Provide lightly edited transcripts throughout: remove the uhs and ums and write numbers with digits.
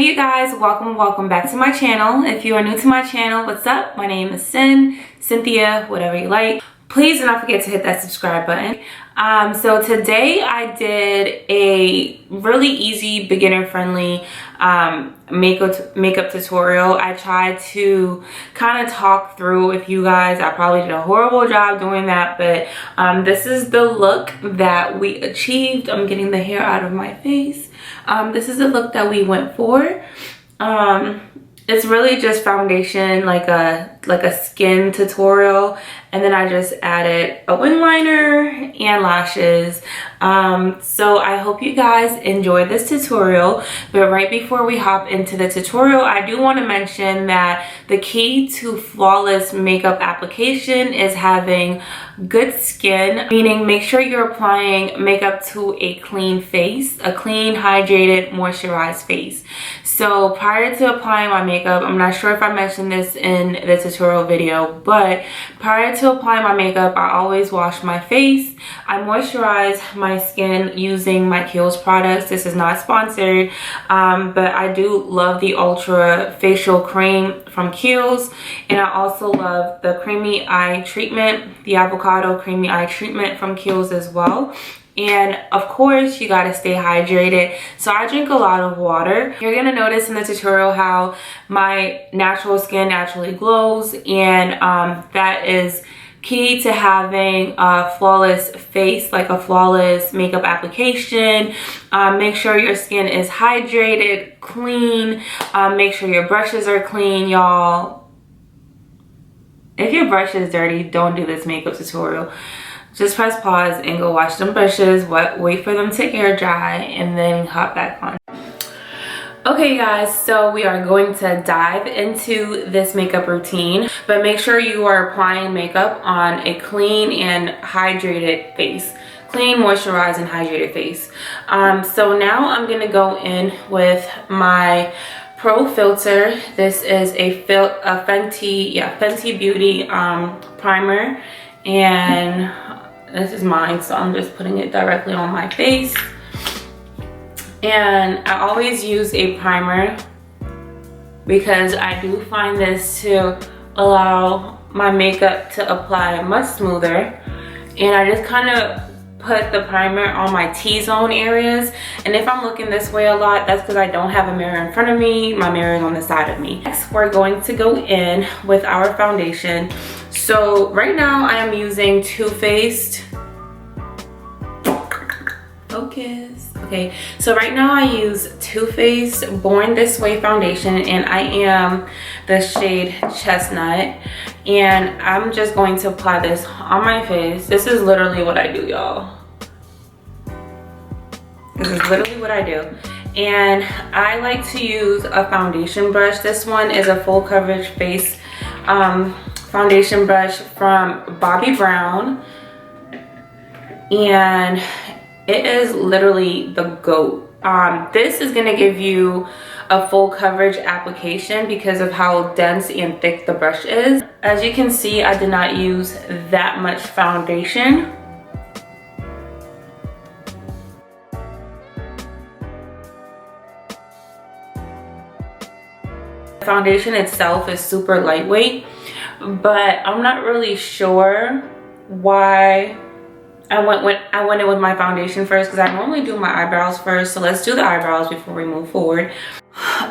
Hey you guys, welcome back to my channel. If you are new to my channel, what's up? My name is Cynthia, whatever you like. Please do not forget to hit that subscribe button. So today I did a really easy, beginner-friendly makeup tutorial. I tried to kind of talk through with you guys. I probably did a horrible job doing that, but this is the look that we achieved. I'm getting the hair out of my face. This is the look that we went for. It's really just foundation, like a skin tutorial, and then I just added a wing liner and lashes. So I hope you guys enjoyed this tutorial. But right before we hop into the tutorial, I do want to mention that the key to flawless makeup application is having good skin, meaning make sure you're applying makeup to a clean face, a clean, hydrated, moisturized face. So prior to applying my makeup, I'm not sure if I mentioned this in the tutorial video, but prior to applying my makeup, I always wash my face. I moisturize my skin using my Kiehl's products. This is not sponsored, but I do love the Ultra Facial Cream from Kiehl's, and I also love the Creamy Eye Treatment, the Avocado Creamy Eye Treatment from Kiehl's as well. And of course, you gotta stay hydrated. So I drink a lot of water. You're gonna notice in the tutorial how my natural skin naturally glows, and that is key to having a flawless face, like a flawless makeup application. Make sure your skin is hydrated, clean. Make sure your brushes are clean, y'all. If your brush is dirty, don't do this makeup tutorial. Just press pause and go wash them brushes, wait for them to air dry, and then hop back on. Okay guys, so we are going to dive into this makeup routine, but make sure you are applying makeup on a clean and hydrated face. Clean, moisturized, and hydrated face. So now I'm gonna go in with my Pro filter. This is a Fenty Beauty primer, and this is mine, so I'm just putting it directly on my face. And I always use a primer because I do find this to allow my makeup to apply much smoother. And I just kind of put the primer on my T-zone areas. And if I'm looking this way a lot, that's because I don't have a mirror in front of me. My mirror is on the side of me. Next, we're going to go in with our foundation. So right now I am using Too Faced. Focus. Okay, so right now I use Too Faced Born This Way foundation, and I am the shade Chestnut, and I'm just going to apply this on my face. This is literally what I do, y'all. This is literally what I do. And I like to use a foundation brush. This one is a full coverage face foundation brush from Bobbi Brown, and it is literally the GOAT. This is gonna give you a full coverage application because of how dense and thick the brush is. As you can see, I did not use that much foundation. The foundation itself is super lightweight, but I'm not really sure why I went in with my foundation first, because I normally do my eyebrows first. So let's do the eyebrows before we move forward.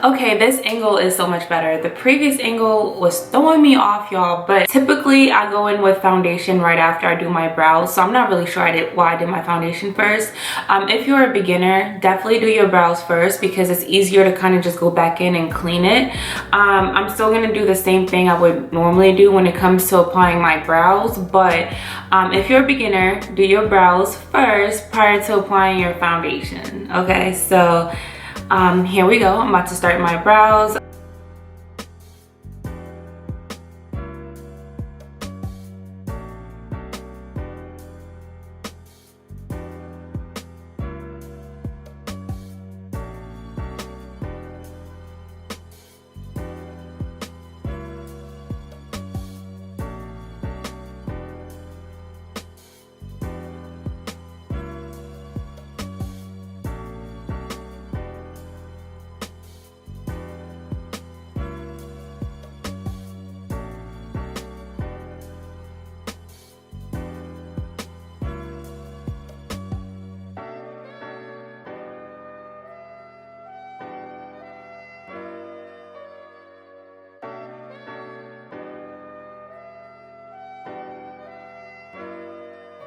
Okay, this angle is so much better. The previous angle was throwing me off, y'all, but typically I go in with foundation right after I do my brows, so I'm not really sure why I did my foundation first. If you're a beginner, definitely do your brows first because it's easier to kind of just go back in and clean it. I'm still gonna do the same thing I would normally do when it comes to applying my brows, but if you're a beginner, do your brows first prior to applying your foundation. Okay, so here we go. I'm about to start my brows.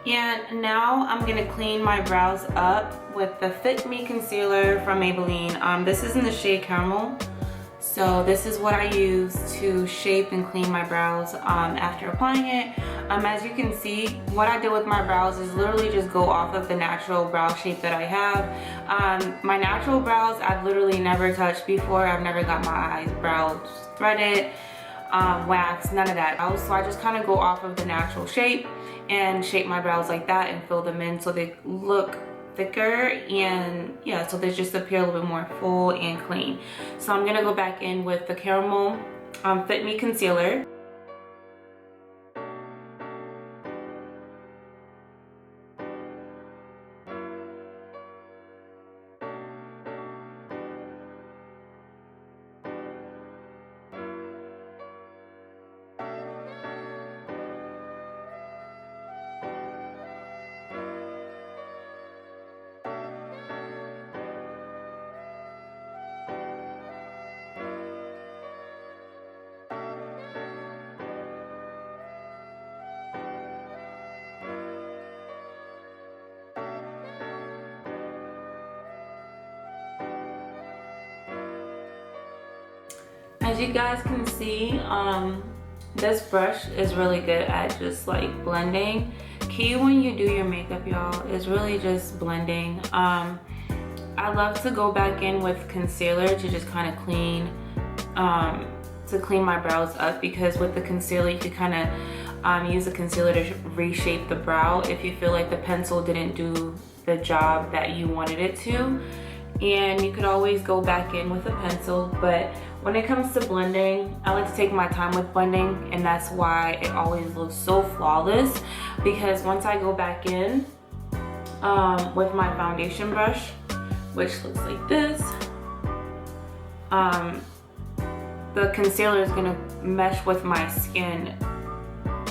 And now I'm gonna clean my brows up with the Fit Me concealer from Maybelline. This is in the shade Caramel. So this is what I use to shape and clean my brows after applying it. As you can see, what I did with my brows is literally just go off of the natural brow shape that I have. My natural brows I've literally never touched before. I've never got my eyebrows threaded, waxed, none of that. So I just kind of go off of the natural shape and shape my brows like that and fill them in so they look thicker, and yeah, so they just appear a little bit more full and clean. So I'm gonna go back in with the Caramel Fit Me concealer. As you guys can see, this brush is really good at just like blending. Key when you do your makeup, y'all, is really just blending. I love to go back in with concealer to just kind of clean my brows up, because with the concealer you could kind of use the concealer to reshape the brow if you feel like the pencil didn't do the job that you wanted it to. And you could always go back in with a pencil, but when it comes to blending, I like to take my time with blending, and that's why it always looks so flawless, because once I go back in with my foundation brush, which looks like this, the concealer is gonna mesh with my skin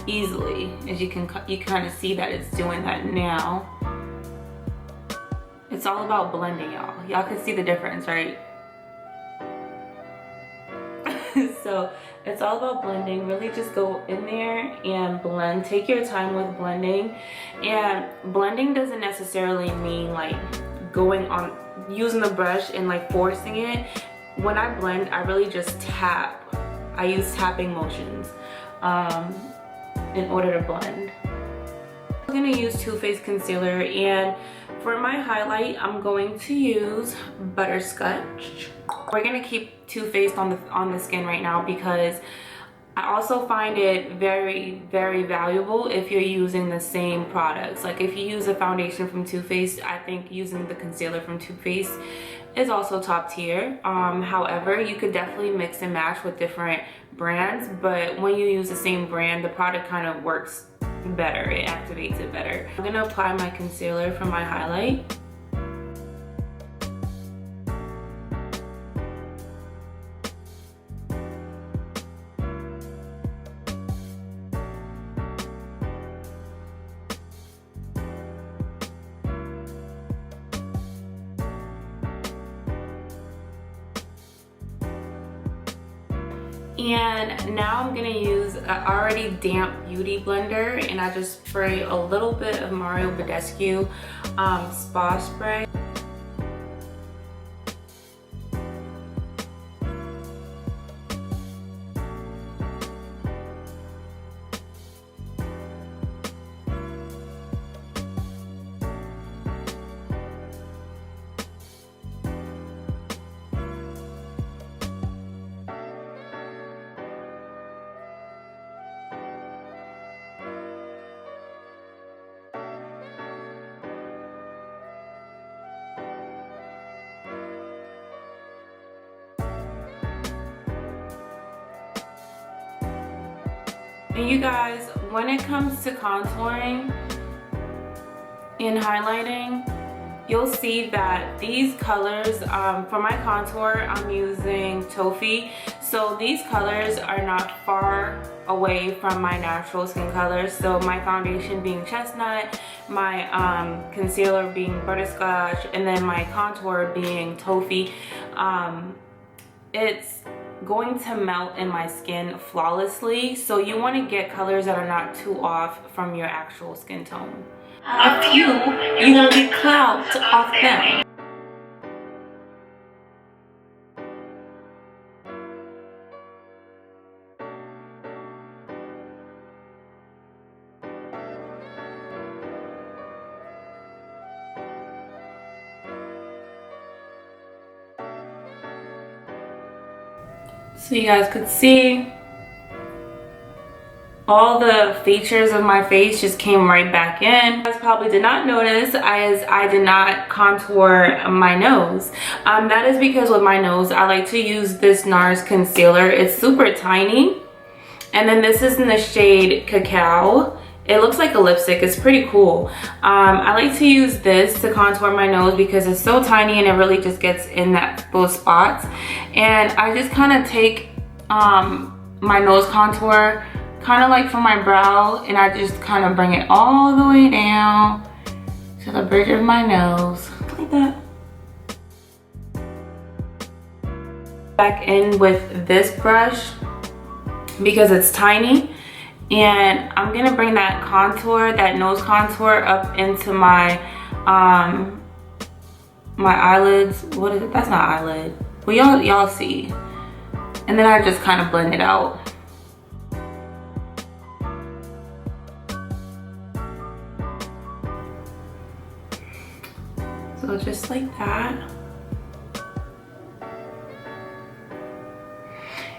easily. As you kind of see that it's doing that now. It's all about blending, y'all. Y'all can see the difference, right? So it's all about blending. Really just go in there and blend. Take your time with blending. And blending doesn't necessarily mean like going on, using the brush and like forcing it. When I blend, I really just tap. I use tapping motions in order to blend. I'm gonna use Too Faced concealer, and for my highlight, I'm going to use Butterscotch. We're gonna keep Too Faced on the skin right now, because I also find it very, very valuable if you're using the same products. Like if you use a foundation from Too Faced, I think using the concealer from Too Faced is also top tier. However, you could definitely mix and match with different brands, but when you use the same brand, the product kind of works better. It activates it better. I'm gonna apply my concealer for my highlight. And now I'm gonna use an already damp beauty blender, and I just spray a little bit of Mario Badescu spa spray. And you guys, when it comes to contouring and highlighting, you'll see that these colors, for my contour, I'm using Toffee. So these colors are not far away from my natural skin colors. So my foundation being Chestnut, my concealer being Butterscotch, and then my contour being Toffee. It's going to melt in my skin flawlessly. So you want to get colors that are not too off from your actual skin tone. a few, you won't get clout off them. So you guys could see all the features of my face just came right back in. You guys probably did not notice as I did not contour my nose. That is because with my nose, I like to use this Nars concealer. It's super tiny. And then this is in the shade Cacao. It looks like a lipstick. It's pretty cool. I like to use this to contour my nose because it's so tiny and it really just gets in those spots. And I just kind of take my nose contour kind of like from my brow, and I just kind of bring it all the way down to the bridge of my nose, like that. Back in with this brush because it's tiny, and I'm gonna bring that contour, that nose contour, up into my my eyelids. What is it? That's not eyelid. Well, y'all see. And then I just kind of blend it out. So just like that.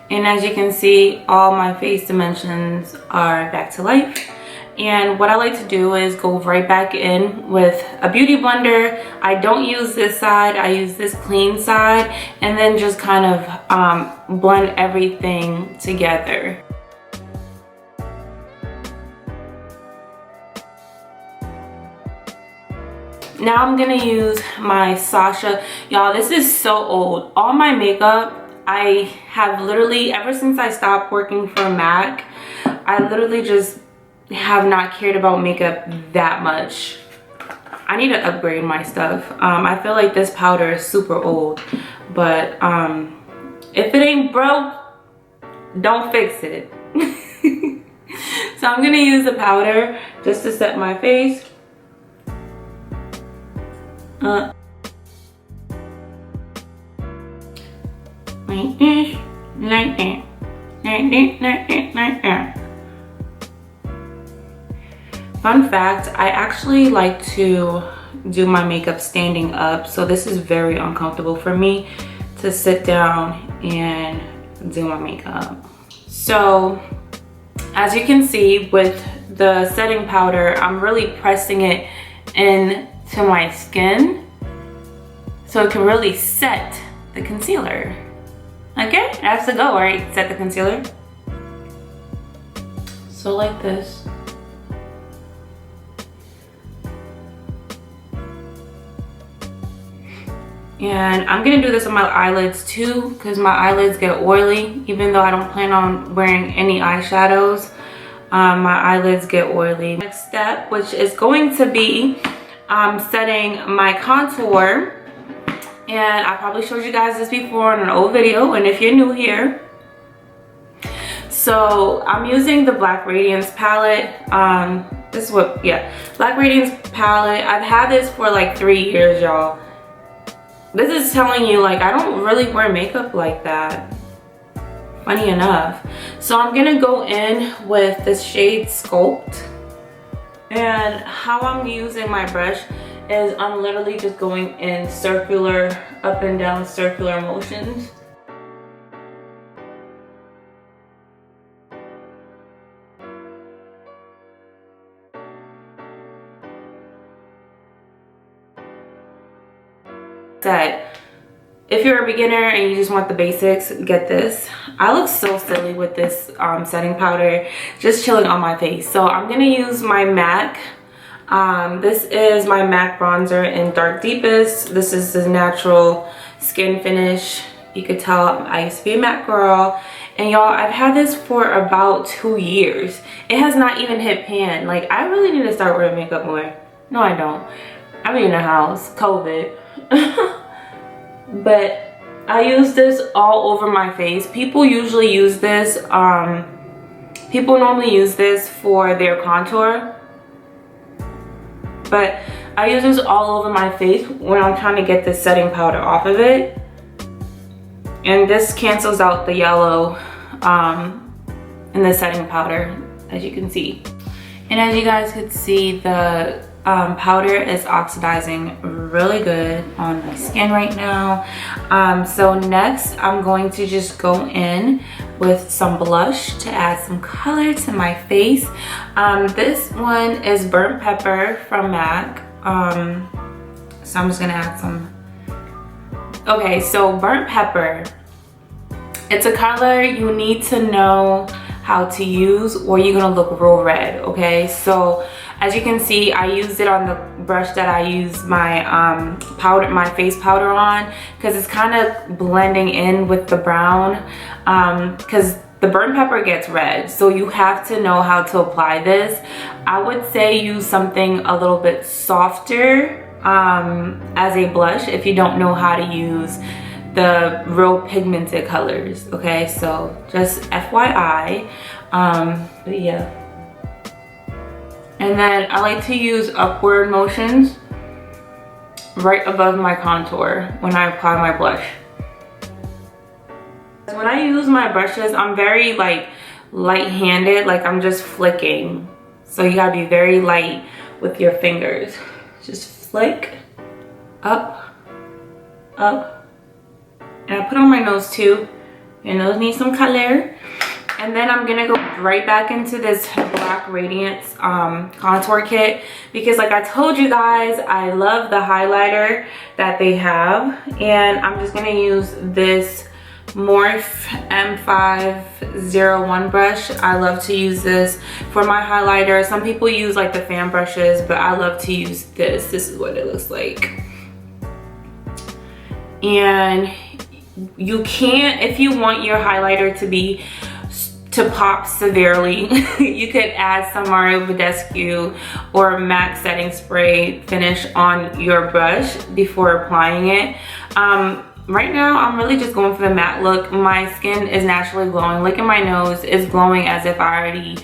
And as you can see, all my face dimensions are back to life. And what I like to do is go right back in with a beauty blender. I don't use this side, I use this clean side, and then just kind of blend everything together. Now I'm gonna use my Sacha. Y'all, this is so old. All my makeup, I have literally, ever since I stopped working for MAC, I literally just have not cared about makeup that much. I need to upgrade my stuff. I feel like this powder is super old, but if it ain't broke, don't fix it. So I'm gonna use the powder just to set my face. Like this, like that, like this, like that, like that. Fun fact, I actually like to do my makeup standing up, so this is very uncomfortable for me to sit down and do my makeup. So as you can see with the setting powder, I'm really pressing it into my skin so it can really set the concealer. Okay, that's the go, right? Set the concealer. So like this. And I'm gonna do this on my eyelids too, because my eyelids get oily. Even though I don't plan on wearing any eyeshadows, my eyelids get oily. Next step, which is going to be setting my contour. And I probably showed you guys this before in an old video, and if you're new here. So I'm using the Black Radiance palette. This is what, yeah, Black Radiance palette. I've had this for like 3 years, y'all. This is telling you, like, I don't really wear makeup like that, funny enough. So I'm gonna go in with this shade Sculpt. And how I'm using my brush is I'm literally just going in circular, up and down circular motions. That if you're a beginner and you just want the basics, get this. I look so silly with this setting powder, just chilling on my face. So I'm gonna use my MAC. This is my MAC bronzer in Darkdeepest. This is the natural skin finish. You could tell I used to be a MAC girl. And y'all, I've had this for about 2 years. It has not even hit pan. Like, I really need to start wearing makeup more. No, I don't. I'm in the house, COVID. But I use this all over my face. People usually use this, people normally use this for their contour. but I use this all over my face when I'm trying to get the setting powder off of it. And this cancels out the yellow in the setting powder, as you can see. And as you guys could see, the powder is oxidizing really good on my skin right now. So next I'm going to just go in with some blush to add some color to my face. This one is Burnt Pepper from MAC. So I'm just gonna add some. Okay, so Burnt Pepper, it's a color you need to know how to use or you're gonna look real red, okay? So as you can see, I used it on the brush that I use my my face powder on, because it's kind of blending in with the brown, because the burnt pepper gets red, so you have to know how to apply this. I would say use something a little bit softer as a blush if you don't know how to use the real pigmented colors, okay? So just FYI. But yeah. And then I like to use upward motions right above my contour when I apply my blush. When I use my brushes, I'm very like light-handed, like I'm just flicking. So you gotta be very light with your fingers. Just flick, up, up. And I put on my nose too. Your nose needs some color. And then I'm gonna go right back into this black Radiance contour kit, because like I told you guys, I love the highlighter that they have. And I'm just gonna use this Morphe M501 brush. I love to use this for my highlighter. Some people use like the fan brushes, but I love to use this. This is what it looks like. And you can't, if you want your highlighter to pop severely, you could add some Mario Badescu or MAC setting spray finish on your brush before applying it. Right now, I'm really just going for the matte look. My skin is naturally glowing. Look at my nose, it's glowing as if I already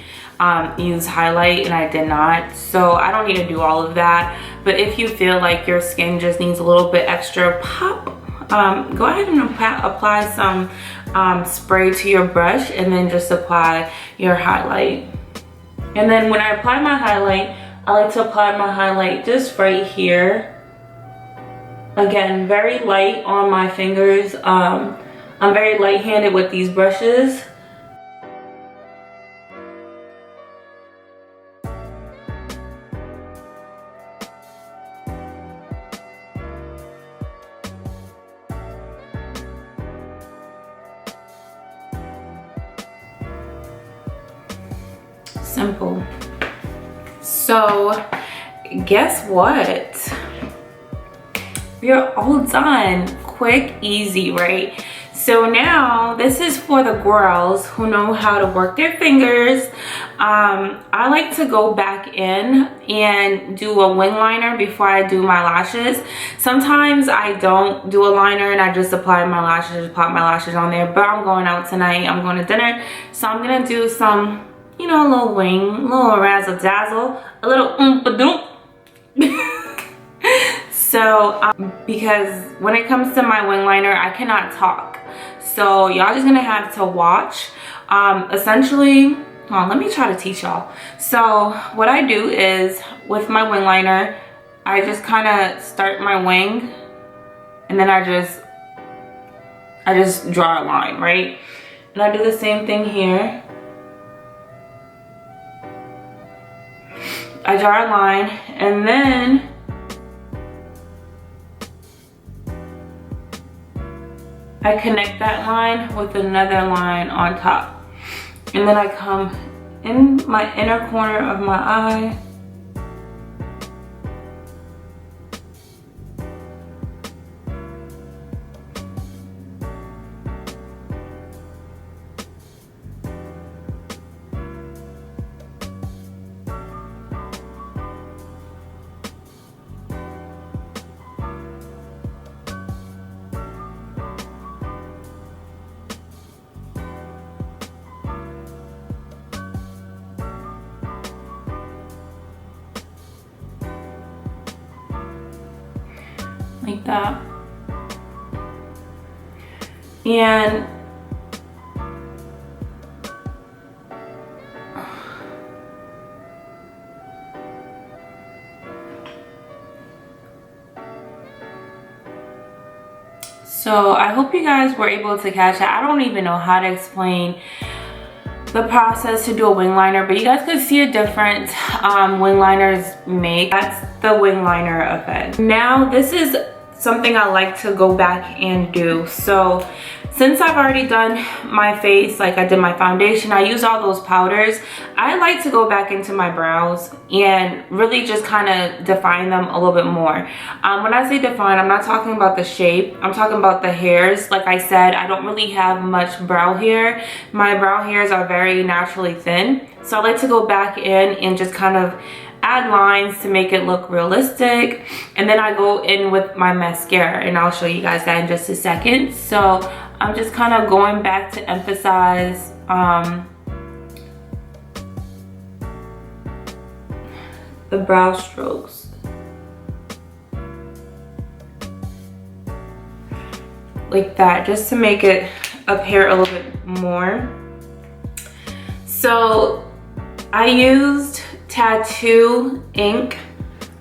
used highlight and I did not. So I don't need to do all of that. But if you feel like your skin just needs a little bit extra pop, go ahead and apply some spray to your brush and then just apply your highlight. And then when I apply my highlight, I like to apply my highlight just right here. Again, very light on my fingers. I'm very light-handed with these brushes. Simple. So guess what? We are all done. Quick, easy, right? So now this is for the girls who know how to work their fingers. I like to go back in and do a wing liner before I do my lashes. Sometimes I don't do a liner and I just apply my lashes, pop my lashes on there, but I'm going out tonight, I'm going to dinner. So I'm gonna do some, you know, a little wing, a little razzle dazzle, a little oompa doomp. So, because when it comes to my wing liner, I cannot talk. So y'all just gonna have to watch. Essentially, hold on, let me try to teach y'all. So what I do is with my wing liner, I just kind of start my wing and then I just draw a line, right? And I do the same thing here. I draw a line and then I connect that line with another line on top. And then I come in my inner corner of my eye. like that. And so I hope you guys were able to catch that. I don't even know how to explain the process to do a wing liner, but you guys could see a difference wing liners make. That's the wing liner effect. Now this is something I like to go back and do. So since I've already done my face, like I did my foundation, I use all those powders, I like to go back into my brows and really just kind of define them a little bit more. When I say define, I'm not talking about the shape, I'm talking about the hairs. Like I said, I don't really have much brow hair. My brow hairs are very naturally thin. So I like to go back in and just kind of add lines to make it look realistic. And then I go in with my mascara, and I'll show you guys that in just a second. So I'm just kind of going back to emphasize the brow strokes. Like that, just to make it appear a little bit more. So I used Tattoo ink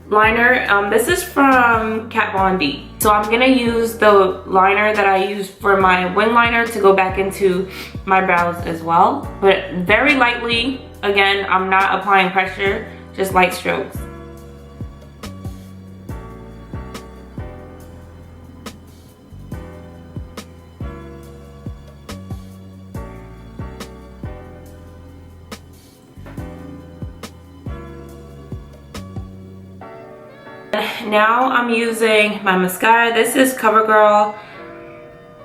liner. This is from Kat Von D. So I'm gonna use the liner that I used for my wing liner to go back into my brows as well, but very lightly. Again, I'm not applying pressure, just light strokes. Now I'm using my mascara. This is CoverGirl.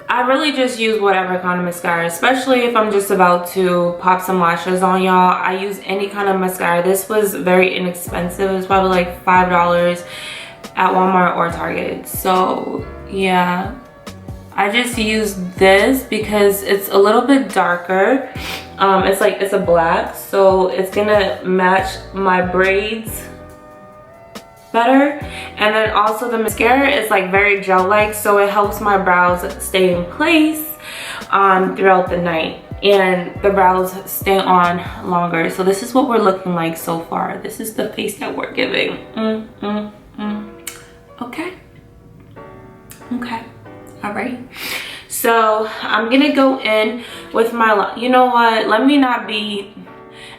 I really just use whatever kind of mascara, especially if I'm just about to pop some lashes on y'all. I use any kind of mascara. This was very inexpensive. It was probably like $5 at Walmart or Target. So yeah, I just use this because it's a little bit darker. It's a black, so it's gonna match my braids better. And then also the mascara is like very gel-like, so it helps my brows stay in place throughout the night, and the brows stay on longer. So this is what we're looking like so far. This is the face that we're giving. Okay, all right. So I'm gonna go in with my, you know what, let me not be,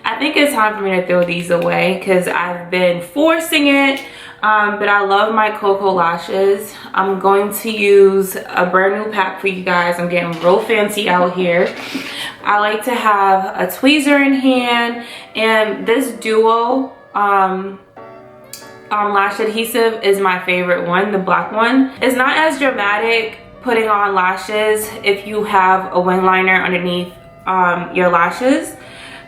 I think it's time for me to throw these away because I've been forcing it. But I love my Koko lashes. I'm going to use a brand new pack for you guys. I'm getting real fancy out here. I like to have a tweezer in hand, and this duo lash adhesive is my favorite one, the black one. It's not as dramatic putting on lashes if you have a wing liner underneath your lashes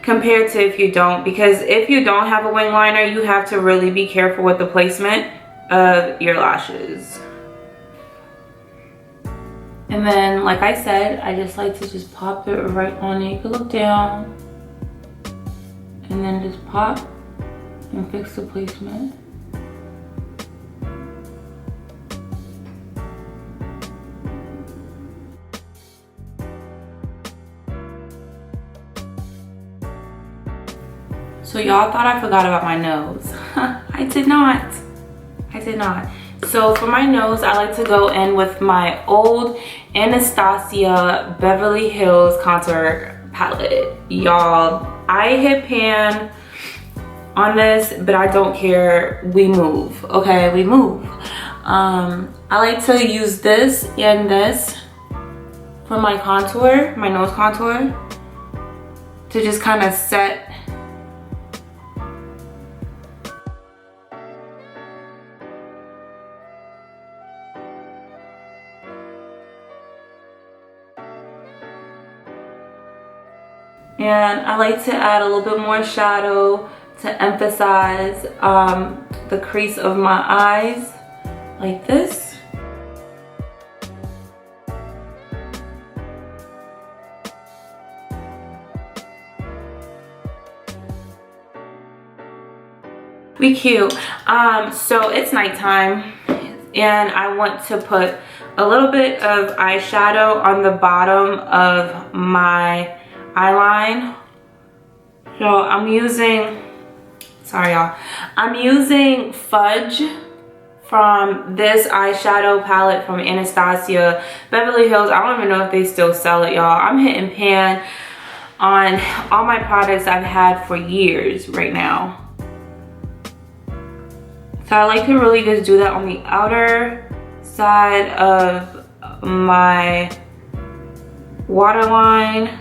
compared to if you don't, because if you don't have a wing liner, you have to really be careful with the placement of your lashes. And then, like I said, I just like to just pop it right on it. You can look down and then just pop and fix the placement. So y'all thought I forgot about my nose. I did not. So for my nose, I like to go in with my old Anastasia Beverly Hills contour palette. Y'all, I hit pan on this, but I don't care. We move, okay? We move. I like to use this and this for my contour, my nose contour, to just kind of set and I like to add a little bit more shadow to emphasize the crease of my eyes, like this. We cute. So it's nighttime. and I want to put a little bit of eyeshadow on the bottom of my eyeline. So I'm using, sorry y'all, I'm using Fudge from this eyeshadow palette from Anastasia Beverly Hills. I don't even know if they still sell it, y'all. I'm hitting pan on all my products I've had for years right now. So I like to really just do that on the outer side of my waterline.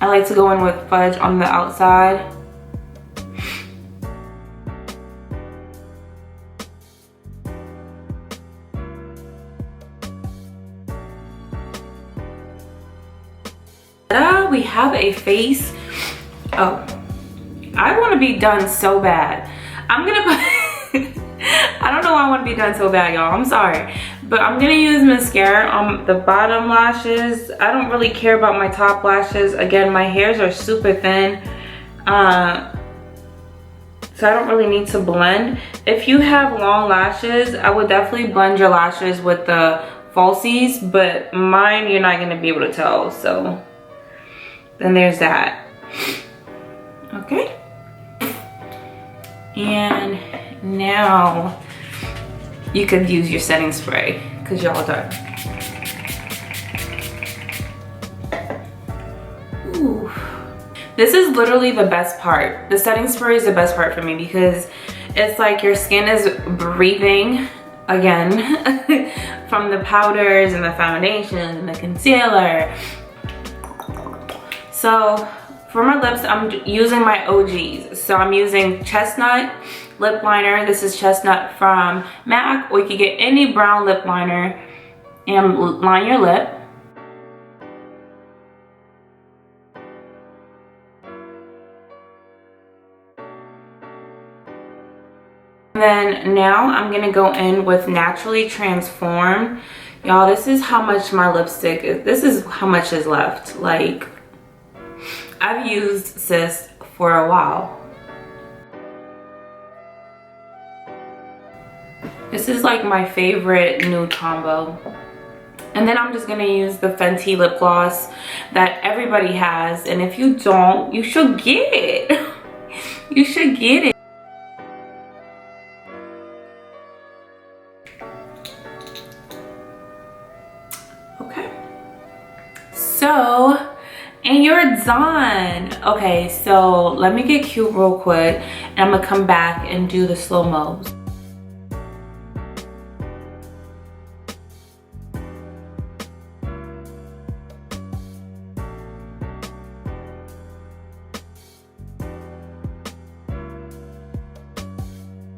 I like to go in with Fudge on the outside. We have a face. Oh, I want to be done so bad. I'm gonna put I don't know why I want to be done so bad, y'all. I'm sorry, but I'm gonna use mascara on the bottom lashes. I don't really care about my top lashes. Again, my hairs are super thin, so I don't really need to blend. If you have long lashes, I would definitely blend your lashes with the falsies, but mine you're not gonna be able to tell, so then there's that. Okay, and now you could use your setting spray because y'all are done. Ooh. This is literally the best part. The setting spray is the best part for me because it's like your skin is breathing again from the powders and the foundation and the concealer. So for my lips, I'm using my OGs. So I'm using Chestnut lip liner. This is Chestnut from MAC, or you can get any brown lip liner and line your lip. And then now I'm gonna go in with Naturally Transformed. Y'all, this is how much my lipstick is. This is how much is left. Like, I've used this for a while. This is like my favorite new combo. And then I'm just gonna use the Fenty lip gloss that everybody has. And if you don't, you should get it. You should get it. Okay. So, and you're done. Okay, so let me get cute real quick and I'm gonna come back and do the slow-mos.